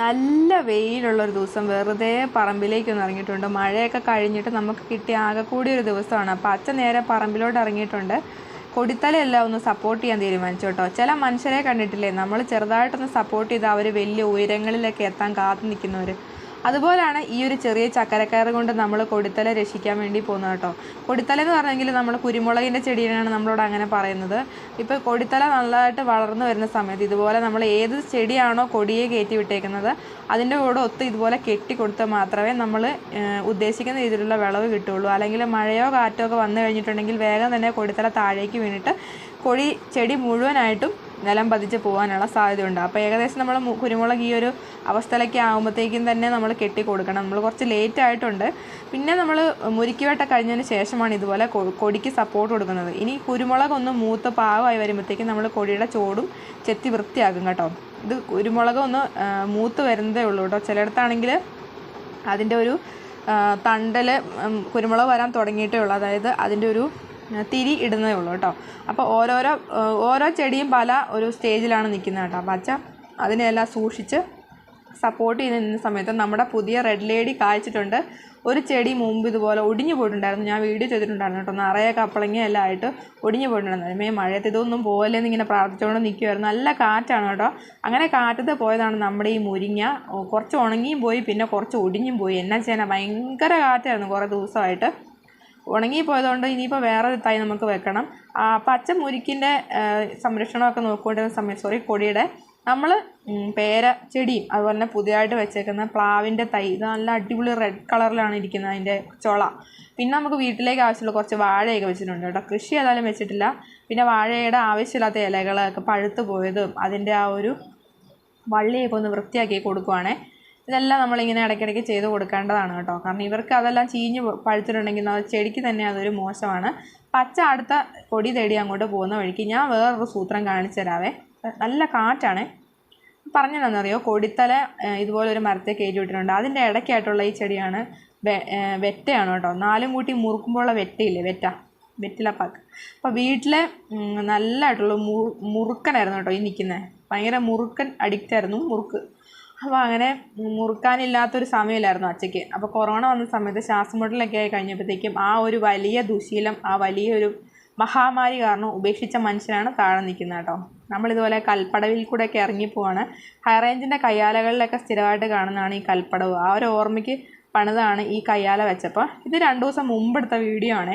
നല്ല വെയിലുള്ളൊരു ദിവസം വെറുതെ പറമ്പിലേക്കൊന്ന് ഇറങ്ങിയിട്ടുണ്ട്. മഴയൊക്കെ കഴിഞ്ഞിട്ട് നമുക്ക് കിട്ടിയ ആകെ കൂടി ഒരു ദിവസമാണ്. അപ്പോൾ അച്ഛൻ നേരെ പറമ്പിലോട്ട് ഇറങ്ങിയിട്ടുണ്ട്. കൊടിത്തലയെല്ലാം ഒന്ന് സപ്പോർട്ട് ചെയ്യാൻ തീരുമാനിച്ചു കേട്ടോ. ചില മനുഷ്യരെ കണ്ടിട്ടില്ലേ, നമ്മൾ ചെറുതായിട്ടൊന്ന് സപ്പോർട്ട് ചെയ്താൽ അവർ വലിയ ഉയരങ്ങളിലൊക്കെ എത്താൻ കാത്തു നിൽക്കുന്നവർ. അതുപോലെയാണ് ഈ ഒരു ചെറിയ ചക്കരക്കയറ് കൊണ്ട് നമ്മൾ കൊടിത്തല രക്ഷിക്കാൻ വേണ്ടി പോകുന്നത് കേട്ടോ. കൊടിത്തല എന്ന് പറഞ്ഞെങ്കിൽ നമ്മൾ കുരുമുളകിൻ്റെ ചെടിയാണ് നമ്മളോട് അങ്ങനെ പറയുന്നത്. ഇപ്പോൾ കൊടിത്തല നല്ലതായിട്ട് വളർന്നു വരുന്ന സമയത്ത് ഇതുപോലെ നമ്മൾ ഏത് ചെടിയാണോ കൊടിയെ കയറ്റി വിട്ടേക്കുന്നത് അതിൻ്റെ കൂടെ ഒത്ത് ഇതുപോലെ കെട്ടി കൊടുത്താൽ മാത്രമേ നമ്മൾ ഉദ്ദേശിക്കുന്ന രീതിയിലുള്ള വിളവ് കിട്ടുകയുള്ളൂ. അല്ലെങ്കിൽ മഴയോ കാറ്റോ ഒക്കെ വന്നു കഴിഞ്ഞിട്ടുണ്ടെങ്കിൽ വേഗം തന്നെ കൊടിത്തല താഴേക്ക് വീണിട്ട് ചെടി മുഴുവനായിട്ടും നിലം പതിച്ച് പോകാനുള്ള സാധ്യതയുണ്ട്. അപ്പോൾ ഏകദേശം നമ്മൾ കുരുമുളക് ഈ ഒരു അവസ്ഥയിലേക്ക് ആകുമ്പോഴത്തേക്കും തന്നെ നമ്മൾ കെട്ടി കൊടുക്കണം. നമ്മൾ കുറച്ച് ലേറ്റ് ആയിട്ടുണ്ട്. പിന്നെ നമ്മൾ മുരിക്കുവേട്ട കഴിഞ്ഞതിന് ശേഷമാണ് ഇതുപോലെ കൊടിക്ക് സപ്പോർട്ട് കൊടുക്കുന്നത്. ഇനി കുരുമുളക് ഒന്ന് മൂത്ത് പാകമായി വരുമ്പോഴത്തേക്കും നമ്മൾ കൊടിയുടെ ചോടും ചെത്തി വൃത്തിയാക്കും കേട്ടോ. ഇത് കുരുമുളക് ഒന്ന് മൂത്ത് വരുന്നതേ ഉള്ളൂ കേട്ടോ. ചിലയിടത്താണെങ്കിൽ അതിൻ്റെ ഒരു തണ്ടൽ കുരുമുളക് വരാൻ തുടങ്ങിയിട്ടേ ഉള്ളൂ. അതായത് അതിൻ്റെ ഒരു തിരി ഇടുന്നതേ ഉള്ളൂ കേട്ടോ. അപ്പോൾ ഓരോ ചെടിയും പല ഒരു സ്റ്റേജിലാണ് നിൽക്കുന്നത് കേട്ടോ. അപ്പോൾ അച്ഛൻ അതിനെല്ലാം സൂക്ഷിച്ച് സപ്പോർട്ട് ചെയ്ത് നിന്ന സമയത്ത് നമ്മുടെ പുതിയ റെഡ് ലേഡി കായ്ച്ചിട്ടുണ്ട്. ഒരു ചെടി മുമ്പ് ഇതുപോലെ ഒടിഞ്ഞു പോയിട്ടുണ്ടായിരുന്നു. ഞാൻ വീഡിയോ ചെയ്തിട്ടുണ്ടായിരുന്നു കേട്ടോ. നിറയെ കപ്പളങ്ങ എല്ലാം ആയിട്ട് ഒടിഞ്ഞു പോയിട്ടുണ്ടായിരുന്നു. മഴയത്ത് ഇതൊന്നും പോകല്ലെന്ന് ഇങ്ങനെ പ്രാർത്ഥിച്ചുകൊണ്ട് നിൽക്കുമായിരുന്നു. നല്ല കാറ്റാണ് കേട്ടോ. അങ്ങനെ കാറ്റത്ത് പോയതാണ് നമ്മുടെ ഈ മുരിങ്ങ. കുറച്ച് ഉണങ്ങിയും പോയി, പിന്നെ കുറച്ച് ഒടിഞ്ഞും പോയി. എന്നാ ചെയ്യാനാ, ഭയങ്കര കാറ്റായിരുന്നു കുറേ ദിവസമായിട്ട്. ഉണങ്ങിപ്പോയതുകൊണ്ട് ഇനിയിപ്പോൾ വേറൊരു തൈ നമുക്ക് വെക്കണം. പച്ച മുരിക്കിൻ്റെ സംരക്ഷണമൊക്കെ നോക്കിക്കൊണ്ടിരുന്ന സമയത്ത് കൊടിയുടെ നമ്മൾ പേര ചെടിയും അതുപോലെ തന്നെ പുതിയതായിട്ട് വെച്ചേക്കുന്ന പ്ലാവിൻ്റെ തൈ, ഇത് നല്ല അടിപൊളി റെഡ് കളറിലാണ് ഇരിക്കുന്നത് അതിൻ്റെ ചുള. പിന്നെ നമുക്ക് വീട്ടിലേക്ക് ആവശ്യമുള്ള കുറച്ച് വാഴയൊക്കെ വെച്ചിട്ടുണ്ട് കേട്ടോ. കൃഷി ഏതായാലും വെച്ചിട്ടില്ല. പിന്നെ വാഴയുടെ ആവശ്യമില്ലാത്ത ഇലകളൊക്കെ പഴുത്ത് പോയതും അതിൻ്റെ ആ ഒരു വള്ളിയൊക്കെ ഒന്ന് വൃത്തിയാക്കി കൊടുക്കുവാണേ. ഇതെല്ലാം നമ്മളിങ്ങനെ ഇടയ്ക്കിടയ്ക്ക് ചെയ്ത് കൊടുക്കേണ്ടതാണ് കേട്ടോ. കാരണം ഇവർക്ക് അതെല്ലാം ചീഞ്ഞ് പഴുത്തിട്ടുണ്ടെങ്കിൽ അത് ചെടിക്ക് തന്നെ അതൊരു മോശമാണ്. പച്ച അടുത്ത കൊടി തേടി അങ്ങോട്ട് പോകുന്ന വഴിക്ക് ഞാൻ വേറൊരു സൂത്രം കാണിച്ചു തരാവേ. നല്ല കാറ്റാണ്. പറഞ്ഞതെന്നറിയോ, കൊടിത്തല ഇതുപോലെ ഒരു മരത്തെ കയറ്റി വിട്ടിട്ടുണ്ട്. അതിൻ്റെ ഇടയ്ക്കായിട്ടുള്ള ഈ ചെടിയാണ് വെറ്റയാണ് കേട്ടോ. നാലും കൂട്ടി മുറുക്കുമ്പോഴുള്ള വെറ്റയില്ലേ, വെറ്റിലപ്പാക്ക്. അപ്പോൾ വീട്ടിലെ നല്ലതായിട്ടുള്ള മുറുക്കനായിരുന്നു കേട്ടോ ഈ നിൽക്കുന്നത്. ഭയങ്കര മുറുക്കൻ അഡിക്റ്റായിരുന്നു, മുറുക്ക്. അപ്പോൾ അങ്ങനെ മുറുക്കാനില്ലാത്തൊരു സമയമില്ലായിരുന്നു അച്ചയ്ക്ക്. അപ്പോൾ കൊറോണ വന്ന സമയത്ത് ശ്വാസമുട്ടലൊക്കെ ആയി കഴിഞ്ഞപ്പോഴത്തേക്കും ആ ഒരു വലിയ ദുശീലം, ആ വലിയൊരു മഹാമാരി കാരണം ഉപേക്ഷിച്ച മനുഷ്യനാണ് താഴെ നിൽക്കുന്നത് കേട്ടോ. നമ്മളിതുപോലെ കൽപ്പടവിൽ കൂടെയൊക്കെ ഇറങ്ങിപ്പോവാണ്. ഹൈറേഞ്ചിൻ്റെ കയ്യാലകളിലൊക്കെ സ്ഥിരമായിട്ട് കാണുന്നതാണ് ഈ കൽപ്പടവ്. ആ ഒരു ഓർമ്മയ്ക്ക് പണിതാണ് ഈ കയ്യാല വെച്ചപ്പോൾ. ഇത് 2 ദിവസം മുമ്പെടുത്ത വീഡിയോ ആണ്,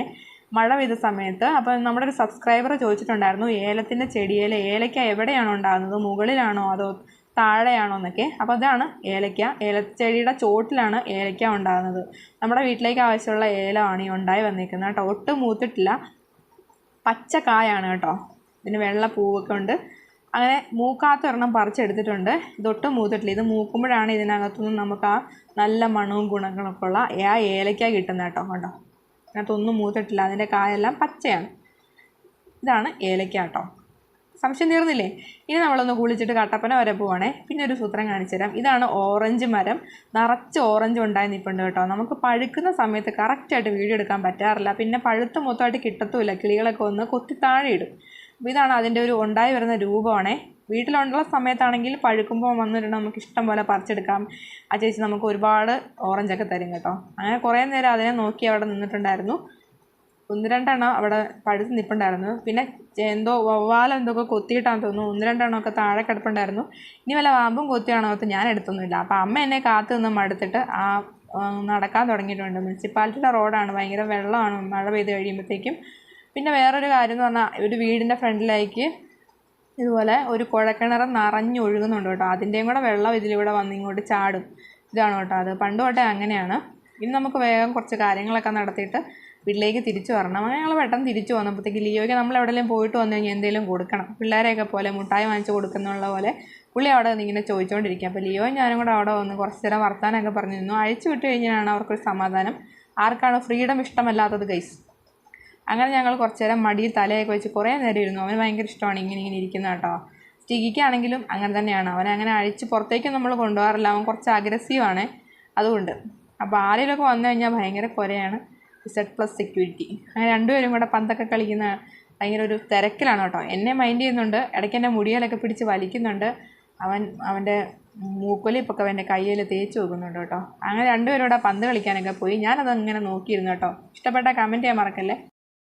മഴ പെയ്ത സമയത്ത്. അപ്പോൾ നമ്മുടെ ഒരു സബ്സ്ക്രൈബർ ചോദിച്ചിട്ടുണ്ടായിരുന്നു, ഏലത്തിൻ്റെ ചെടിയിൽ ഏലക്ക എവിടെയാണോ ഉണ്ടാകുന്നത്, മുകളിലാണോ അതോ താഴെയാണോ എന്നൊക്കെ. അപ്പോൾ അതാണ് ഏലച്ചെടിയുടെ ചോട്ടിലാണ് ഏലക്ക ഉണ്ടാകുന്നത്. നമ്മുടെ വീട്ടിലേക്ക് ആവശ്യമുള്ള ഏലമാണ് ഈ ഉണ്ടായി വന്നിരിക്കുന്നത് കേട്ടോ. ഒട്ടും മൂത്തിട്ടില്ല, പച്ചക്കായാണ് കേട്ടോ. ഇതിന് വെള്ള പൂവൊക്കെ ഉണ്ട്. അങ്ങനെ മൂക്കാത്ത ഒരെണ്ണം പറിച്ചെടുത്തിട്ടുണ്ട്. ഇതൊട്ടും മൂത്തിട്ടില്ല. ഇത് മൂക്കുമ്പോഴാണ് ഇതിനകത്തുനിന്ന് നമുക്ക് ആ നല്ല മണവും ഗുണങ്ങളൊക്കെ ഉള്ള ആ ഏലക്ക കിട്ടുന്നത് കേട്ടോ. കണ്ടോ, അതിനകത്തൊന്നും മൂത്തിട്ടില്ല, അതിൻ്റെ കായെല്ലാം പച്ചയാണ്. ഇതാണ് ഏലക്ക കേട്ടോ. സംശയം തീർന്നില്ലേ? ഇനി നമ്മളൊന്ന് കുളിച്ചിട്ട് കട്ടപ്പന വരെ പോവാണേ. പിന്നെ ഒരു സൂത്രം കാണിച്ചു തരാം. ഇതാണ് ഓറഞ്ച് മരം. നിറച്ച് ഓറഞ്ച് ഉണ്ടായി നിൽപ്പുണ്ട് കേട്ടോ. നമുക്ക് പഴുക്കുന്ന സമയത്ത് കറക്റ്റായിട്ട് വീഡിയോ എടുക്കാൻ പറ്റാറില്ല. പിന്നെ പഴുത്ത് മൊത്തമായിട്ട് കിട്ടത്തുമില്ല. കിളികളൊക്കെ ഒന്ന് കൊത്തി താഴെ ഇടും. അപ്പോൾ ഇതാണ് അതിൻ്റെ ഒരു ഉണ്ടായി വരുന്ന രൂപമാണേ. വീട്ടിലുള്ള സമയത്താണെങ്കിൽ പഴുക്കുമ്പോൾ വന്നിട്ട് നമുക്ക് ഇഷ്ടം പോലെ പറിച്ചെടുക്കാം. ആ ചേച്ചി നമുക്ക് ഒരുപാട് ഓറഞ്ചൊക്കെ തരും കേട്ടോ. അങ്ങനെ കുറേ നേരം അതിനെ നോക്കി അവിടെ നിന്നിട്ടുണ്ടായിരുന്നു. 1-2 എണ്ണം അവിടെ പഴുത്ത് നിൽപ്പുണ്ടായിരുന്നു. പിന്നെ എന്തോ വവ്വാലം എന്തൊക്കെ കൊത്തിയിട്ടാണെന്ന് തോന്നുന്നു 1-2 എണ്ണമൊക്കെ താഴെ കിടപ്പുണ്ടായിരുന്നു. ഇനി വല്ല പാമ്പും കൊത്തിയാണോ എന്ന് ഞാൻ എടുത്തൊന്നുമില്ല. അപ്പോൾ അമ്മ എന്നെ കാത്തു നിന്ന് മടുത്തിട്ട് നടക്കാൻ തുടങ്ങിയിട്ടുണ്ട്. മുനിസിപ്പാലിറ്റിയുടെ റോഡാണ്, ഭയങ്കര വെള്ളമാണ് മഴ പെയ്ത് കഴിയുമ്പോഴത്തേക്കും. പിന്നെ വേറൊരു കാര്യം എന്ന് പറഞ്ഞാൽ, ഒരു വീടിൻ്റെ ഫ്രണ്ടിലേക്ക് ഇതുപോലെ ഒരു കുഴക്കിണർ നിറഞ്ഞൊഴുകുന്നുണ്ട് കേട്ടോ. അതിൻ്റെയും കൂടെ വെള്ളം ഇതിലൂടെ വന്ന് ഇങ്ങോട്ട് ചാടും. ഇതാണ് കേട്ടോ അത്. പണ്ട് തൊട്ടേ അങ്ങനെയാണ്. ഇനി നമുക്ക് വേഗം കുറച്ച് കാര്യങ്ങളൊക്കെ നടത്തിയിട്ട് വീട്ടിലേക്ക് തിരിച്ചു വരണം. അങ്ങനെ ഞങ്ങൾ പെട്ടെന്ന് തിരിച്ചു വന്നപ്പോഴത്തേക്ക് ലിയോയ്ക്ക് നമ്മൾ എവിടെയെങ്കിലും പോയിട്ട് വന്നു കഴിഞ്ഞാൽ എന്തെങ്കിലും കൊടുക്കണം. പിള്ളേരെയൊക്കെ പോലെ മുട്ടായി വാങ്ങിച്ച് കൊടുക്കുന്നുള്ള പോലെ പുള്ളി അവിടെ ഇങ്ങനെ ചോദിച്ചുകൊണ്ടിരിക്കുക. അപ്പോൾ ലിയോയും ഞാനും കൂടെ അവിടെ വന്ന് കുറച്ച് നേരം വർത്താനമൊക്കെ പറഞ്ഞു നിന്നു. അഴിച്ചു വിട്ട് കഴിഞ്ഞാണ് അവർക്കൊരു സമാധാനം. ആർക്കാണ് ഫ്രീഡം ഇഷ്ടമല്ലാത്തത് ഗൈസ്? അങ്ങനെ ഞങ്ങൾ കുറച്ച് നേരം മടിയിൽ തലയൊക്കെ വെച്ച് കുറേ നേരം ഇരുന്നു. അവന് ഭയങ്കര ഇഷ്ടമാണ് ഇങ്ങനെ ഇരിക്കുന്നത് കേട്ടോ. സ്റ്റിക്കിക്കാണെങ്കിലും അങ്ങനെ തന്നെയാണ്. അവനെ അഴിച്ച് പുറത്തേക്ക് നമ്മൾ കൊണ്ടുപോകാറില്ല. അവൻ കുറച്ച് അഗ്രസീവാണ് അതുകൊണ്ട്. അപ്പോൾ ആരെങ്കിലുമൊക്കെ വന്നു കഴിഞ്ഞാൽ ഭയങ്കര കുരയാണ്. Z+ security. അങ്ങനെ രണ്ടുപേരും കൂടെ പന്തൊക്കെ കളിക്കുന്ന ഭയങ്കര ഒരു തിരക്കിലാണ് കേട്ടോ. എന്നെ മൈൻഡ് ചെയ്യുന്നുണ്ട്, ഇടയ്ക്ക് എൻ്റെ മുടിയിലൊക്കെ പിടിച്ച് വലിക്കുന്നുണ്ട്. അവൻ്റെ മൂക്കൊലിപ്പൊക്കെ എൻ്റെ കയ്യിൽ തേച്ച് വെക്കുന്നുണ്ട് കേട്ടോ. അങ്ങനെ രണ്ടുപേരും കൂടെ പന്ത് കളിക്കാനൊക്കെ പോയി. ഞാനതങ്ങനെ നോക്കിയിരുന്നു കേട്ടോ. ഇഷ്ടപ്പെട്ട കമൻറ്റ് ചെയ്യാൻ മറക്കല്ലേ.